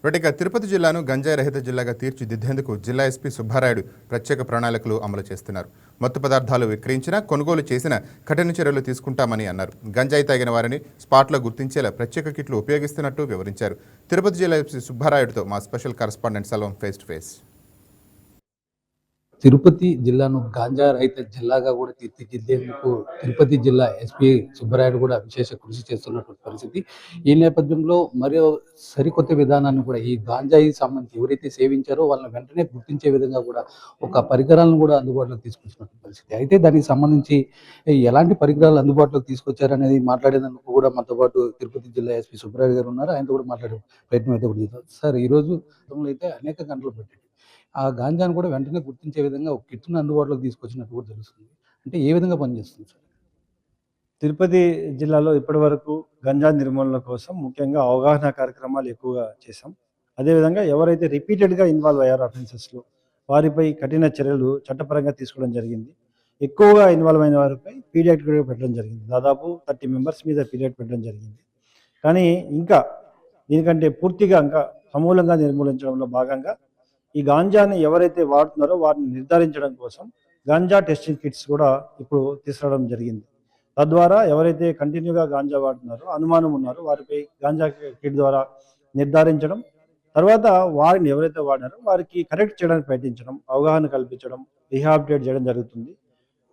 తిరుపతి జిల్లాను గంజాయి రహిత జిల్లాగా తీర్చిదిద్దేందుకు జిల్లా ఎస్పీ సుబ్బారాయుడు ప్రత్యేక ప్రణాళికలు అమలు చేస్తున్నారు. మత్తు పదార్థాలు విక్రయించినా, కొనుగోలు చేసిన కఠిన చర్యలు తీసుకుంటామని అన్నారు. గంజాయి తాగిన వారిని స్పాట్లో గుర్తించేలా ప్రత్యేక కిట్లు ఉపయోగిస్తున్నట్టు వివరించారు. తిరుపతి జిల్లా ఎస్పీ సుబ్బారాయుడుతో మా special correspondent Selvam face to face. Tirupati జిల్లాను గాంజా రహిత జిల్లాగా కూడా తీర్చిదిద్దేందుకు తిరుపతి జిల్లా ఎస్పీ సుబ్బరాయుడు కూడా విశేష కృషి చేస్తున్నటువంటి పరిస్థితి. ఈ నేపథ్యంలో మరో సరికొత్త విధానాన్ని కూడా ఈ గాంజాయి సంబంధించి ఎవరైతే సేవించారో వాళ్ళని వెంటనే గుర్తించే విధంగా కూడా ఒక పరికరాలను కూడా అందుబాటులోకి తీసుకొచ్చినటువంటి పరిస్థితి. అయితే దానికి సంబంధించి ఎలాంటి పరికరాలు అందుబాటులోకి తీసుకొచ్చారనేది మాట్లాడేందుకు కూడా మనతో పాటు తిరుపతి జిల్లా ఎస్పీ సుబ్బరాయుడు గారు ఉన్నారు. ఆయనతో కూడా మాట్లాడే ప్రయత్నం అయితే కూడా చేద్దాం. సార్, ఈరోజు అయితే అనేక గంటలు పెట్టండి ఆ గాంజాను కూడా వెంటనే గుర్తించే విధంగా ఒక కిట్‌ను అందుబాటులోకి తీసుకొచ్చినట్టు కూడా తెలుస్తుంది. అంటే ఏ విధంగా పనిచేస్తుంది సార్? తిరుపతి జిల్లాలో ఇప్పటివరకు గంజా నిర్మూలన కోసం ముఖ్యంగా అవగాహన కార్యక్రమాలు ఎక్కువగా చేశాం. అదేవిధంగా ఎవరైతే రిపీటెడ్‌గా ఇన్వాల్వ్ అయ్యారో అఫెన్సెస్‌లో వారిపై కఠిన చర్యలు చట్టపరంగా తీసుకోవడం జరిగింది. ఎక్కువగా ఇన్వాల్వ్ అయిన వారిపై పీడియాక్ట్ కూడా పెట్టడం జరిగింది. దాదాపు 30 మెంబర్స్ మీద పీడియాక్ట్ పెట్టడం జరిగింది. కానీ ఇంకా దీనికంటే పూర్తిగా ఇంకా సమూలంగా నిర్మూలించడంలో భాగంగా ఈ గాంజాని ఎవరైతే వాడుతున్నారో వారిని నిర్ధారించడం కోసం గాంజా టెస్టింగ్ కిట్స్ కూడా ఇప్పుడు తీసుకురావడం జరిగింది. తద్వారా ఎవరైతే కంటిన్యూగా గాంజా వాడుతున్నారో, అనుమానం ఉన్నారో వారిపై గాంజా కిట్ ద్వారా నిర్ధారించడం, తర్వాత వారిని ఎవరైతే వాడినారో వారికి కరెక్ట్ చేయడానికి ప్రయత్నించడం, అవగాహన కల్పించడం, రీహాబిలిటేట్ చేయడం జరుగుతుంది.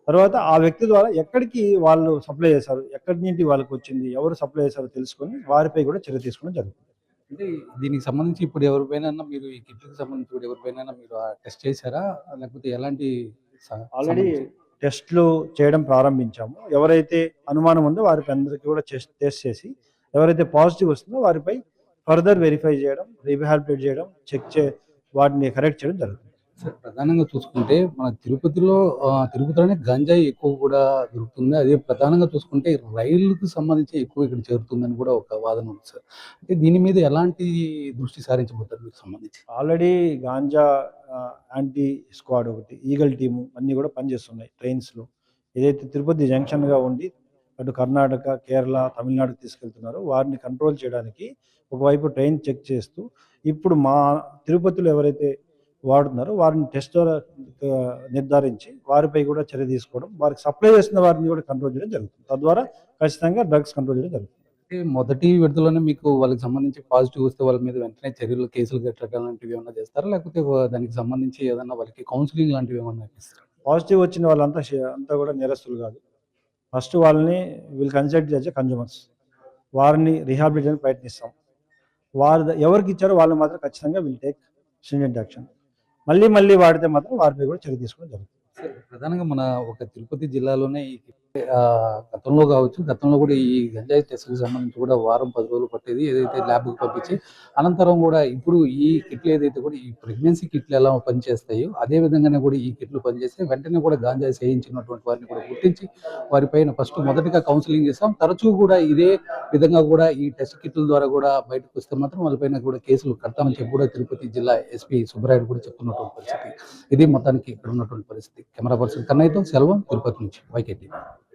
తర్వాత ఆ వ్యక్తి ద్వారా ఎక్కడికి వాళ్ళు సప్లై చేశారు, ఎక్కడి నుండి వాళ్ళకి వచ్చింది, ఎవరు సప్లై చేశారో తెలుసుకొని వారిపై కూడా చర్య తీసుకోవడం జరుగుతుంది. అంటే దీనికి సంబంధించి ఇప్పుడు ఎవరిపైనా మీరు ఈ కిట్‌కి సంబంధించి కూడా ఎవరిపైనా మీరు టెస్ట్ చేశారా? లేకపోతే ఎలాంటి ఆల్రెడీ టెస్ట్‌లు చేయడం ప్రారంభించాము. ఎవరైతే అనుమానం ఉందో వారికి అందరికీ కూడా టెస్ట్ చేసి ఎవరైతే పాజిటివ్ వస్తుందో వారిపై ఫర్దర్ వెరిఫై చేయడం, రీహాబిలిటేట్ చేయడం, వాటిని కరెక్ట్ చేయడం జరుగుతుంది. సార్, ప్రధానంగా చూసుకుంటే మన తిరుపతిలోనే గంజాయి ఎక్కువ కూడా దొరుకుతుంది. అదే ప్రధానంగా చూసుకుంటే రైలుకు సంబంధించి ఎక్కువ ఇక్కడ చేరుతుందని కూడా ఒక వాదన ఉంది సార్. అంటే దీని మీద ఎలాంటి దృష్టి సారించబోతారు మీకు సంబంధించి? ఆల్రెడీ గాంజా యాంటీ స్క్వాడ్ ఒకటి, ఈగల్ టీము అన్నీ కూడా పనిచేస్తున్నాయి ట్రైన్స్‌లో. ఏదైతే తిరుపతి జంక్షన్‌గా ఉండి అటు కర్ణాటక, కేరళ, తమిళనాడుకి తీసుకెళ్తున్నారో వారిని కంట్రోల్ చేయడానికి ఒకవైపు ట్రైన్ చెక్ చేస్తూ, ఇప్పుడు మా తిరుపతిలో ఎవరైతే వాడుతున్నారో వారిని టెస్ట్ ద్వారా నిర్ధారించి వారిపై కూడా చర్య తీసుకోవడం, వారికి సప్లై చేస్తున్న వారిని కూడా కంట్రోల్ చేయడం జరుగుతుంది. తద్వారా ఖచ్చితంగా డ్రగ్స్ కంట్రోల్ చేయడం జరుగుతుంది. అంటే మొదటి విడతలోనే మీకు వాళ్ళకి సంబంధించి పాజిటివ్ వస్తే వాళ్ళ మీద వెంటనే చర్యలు, కేసులు కట్టడం లాంటివి ఏమన్నా చేస్తారా? లేకపోతే దానికి సంబంధించి ఏదన్నా వాళ్ళకి కౌన్సిలింగ్ లాంటివి ఏమన్నా ఇస్తారా? పాజిటివ్ వచ్చిన వాళ్ళంతా అంతా కూడా నేరస్తులు కాదు. ఫస్ట్ వాళ్ళని కన్సిడర్ చేసే కన్జ్యూమర్స్, వారిని రీహాబిలిటేషన్ ప్రయత్నిస్తాం. ఎవరికి ఇచ్చారో వాళ్ళు మాత్రం ఖచ్చితంగా టేక్ స్ట్రింజెంట్ యాక్షన్. మళ్ళీ వాడితే మాత్రం వారిపై కూడా చర్య తీసుకోవడం జరుగుతుంది. ప్రధానంగా మన ఒక తిరుపతి జిల్లాలోనే గతంలో కూడా ఈ గంజాయి టెస్ట్‌కి సంబంధించి కూడా వారం 10 రోజులు పట్టేది. ఏదైతే ల్యాబ్‌కి పంపించి అనంతరం కూడా ఇప్పుడు ఈ కిట్లు ఏదైతే కూడా ఈ ప్రెగ్నెన్సీ కిట్లు ఎలా పనిచేస్తాయో అదే విధంగానే కూడా ఈ కిట్లు పనిచేస్తే వెంటనే కూడా గాంజాయి సేవించినటువంటి వారిని కూడా గుర్తించి వారిపైన మొదటిగా కౌన్సిలింగ్ చేస్తాం. తరచూ కూడా ఇదే విధంగా కూడా ఈ టెస్ట్ కిట్ల ద్వారా కూడా బయటకు వస్తే మాత్రం వాళ్ళపైన కూడా కేసులు కడతామని చెప్పి కూడా తిరుపతి జిల్లా ఎస్పీ సుబ్బరాయుడు కూడా చెప్తున్నటువంటి పరిస్థితి. ఇది మొత్తానికి ఇక్కడ ఉన్నటువంటి పరిస్థితి. కెమెరా పర్సన్ కన్నయ్యతో సెల్వం, తిరుపతి నుంచి YKTV.